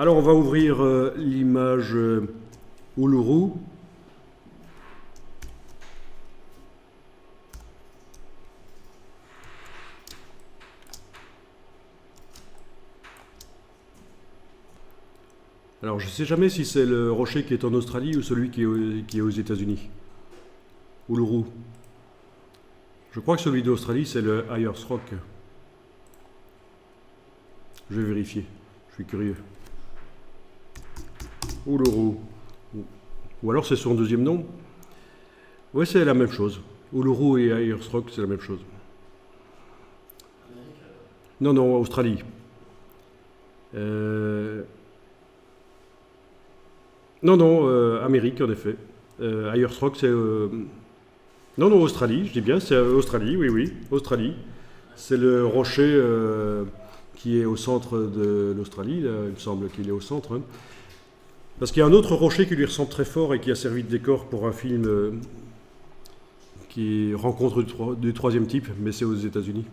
Alors on va ouvrir l'image Uluru. Alors je ne sais jamais si c'est le rocher qui est en Australie ou celui qui est aux États-Unis. Uluru. Je crois que celui d'Australie c'est le Ayers Rock. Je vais vérifier, je suis curieux. Uluru. Ou alors c'est son deuxième nom. Oui, c'est la même chose. Uluru et Ayers Rock, c'est la même chose. Non, non, Australie. Non, non, Amérique, en effet. Ayers Rock, c'est... Non, non, Australie, je dis bien, c'est Australie, oui, oui, Australie. C'est le rocher qui est au centre de l'Australie, là, il me semble qu'il est au centre. Hein. Parce qu'il y a un autre rocher qui lui ressemble très fort et qui a servi de décor pour un film qui rencontre du troisième type, mais c'est aux États-Unis.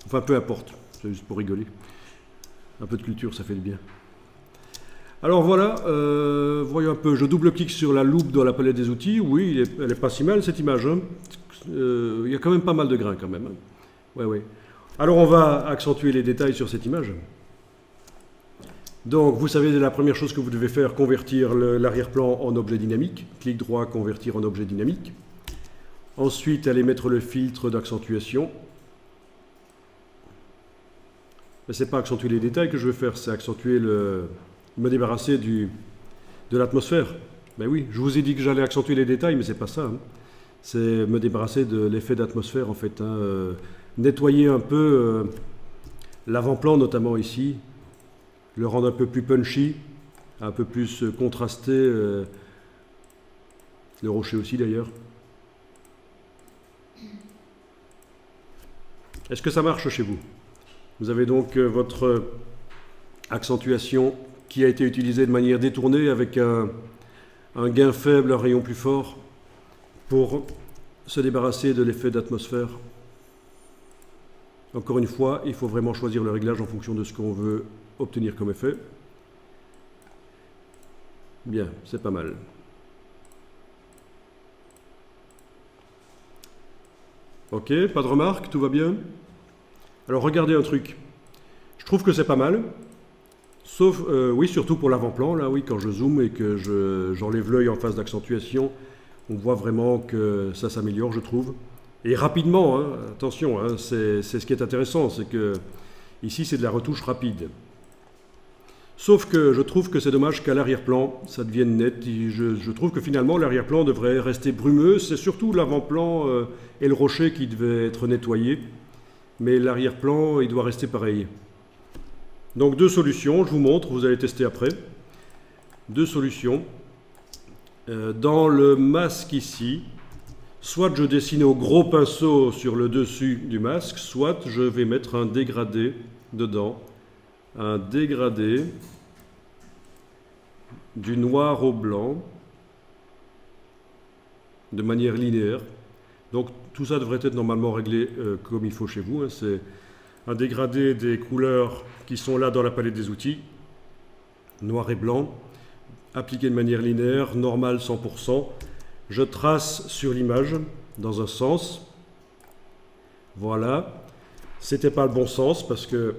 Enfin, peu importe, c'est juste pour rigoler. Un peu de culture, ça fait du bien. Alors voilà, voyons un peu, je double-clique sur la loupe dans la palette des outils. Oui, elle n'est pas si mal cette image. Hein. Il y a quand même pas mal de grains quand même. Ouais, ouais. Alors on va accentuer les détails sur cette image. Donc vous savez la première chose que vous devez faire, convertir l'arrière-plan en objet dynamique. Clic droit, convertir en objet dynamique. Ensuite, allez mettre le filtre d'accentuation. Mais ce n'est pas accentuer les détails que je veux faire, c'est accentuer me débarrasser de l'atmosphère. Ben oui, je vous ai dit que j'allais accentuer les détails, mais c'est pas ça. Hein. C'est me débarrasser de l'effet d'atmosphère en fait. Hein. Nettoyer un peu l'avant-plan notamment ici, le rendre un peu plus punchy, un peu plus contrasté, le rocher aussi d'ailleurs. Est-ce que ça marche chez vous? Vous avez donc votre accentuation qui a été utilisée de manière détournée avec un gain faible, un rayon plus fort pour se débarrasser de l'effet d'atmosphère. Encore une fois, il faut vraiment choisir le réglage en fonction de ce qu'on veut obtenir comme effet. Bien, c'est pas mal. Ok, pas de remarques, tout va bien? Alors regardez un truc. Je trouve que c'est pas mal. Sauf, oui, surtout pour l'avant-plan, là, oui, quand je zoome et que j'enlève l'œil en phase d'accentuation, on voit vraiment que ça s'améliore, je trouve. Et rapidement, hein, attention, hein, c'est ce qui est intéressant, c'est que ici c'est de la retouche rapide. Sauf que je trouve que c'est dommage qu'à l'arrière-plan, ça devienne net. Je trouve que finalement l'arrière-plan devrait rester brumeux. C'est surtout l'avant-plan et le rocher qui devaient être nettoyés. Mais l'arrière-plan, il doit rester pareil. Donc deux solutions, je vous montre, vous allez tester après. Deux solutions. Dans le masque ici, soit je dessine au gros pinceau sur le dessus du masque, soit je vais mettre un dégradé dedans. Un dégradé du noir au blanc de manière linéaire. Donc tout ça devrait être normalement réglé comme il faut chez vous. Hein. C'est un dégradé des couleurs qui sont là dans la palette des outils, noir et blanc, appliqué de manière linéaire, normal 100%. Je trace sur l'image dans un sens. Voilà. C'était pas le bon sens parce que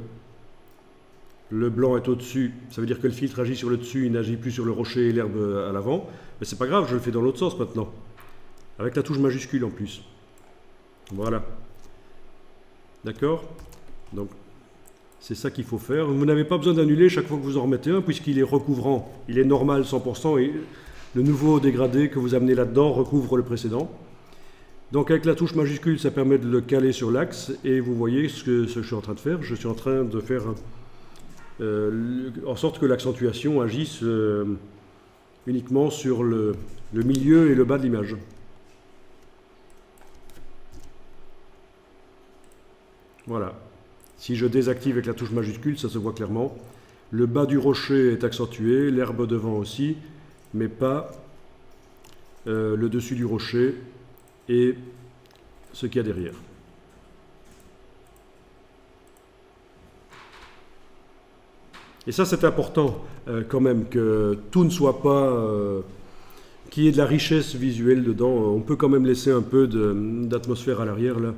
le blanc est au-dessus. Ça veut dire que le filtre agit sur le dessus, il n'agit plus sur le rocher et l'herbe à l'avant. Mais c'est pas grave, je le fais dans l'autre sens maintenant. Avec la touche majuscule en plus. Voilà. D'accord? Donc, c'est ça qu'il faut faire. Vous n'avez pas besoin d'annuler chaque fois que vous en remettez un, puisqu'il est recouvrant. Il est normal 100%, et le nouveau dégradé que vous amenez là-dedans recouvre le précédent. Donc, avec la touche majuscule, ça permet de le caler sur l'axe, et vous voyez ce que je suis en train de faire. Je suis en train de faire en sorte que l'accentuation agisse uniquement sur le milieu et le bas de l'image. Voilà. Si je désactive avec la touche majuscule, ça se voit clairement. Le bas du rocher est accentué, l'herbe devant aussi, mais pas le dessus du rocher et ce qu'il y a derrière. Et ça, c'est important quand même, que tout ne soit pas... qu'il y ait de la richesse visuelle dedans. On peut quand même laisser un peu d'atmosphère à l'arrière, là.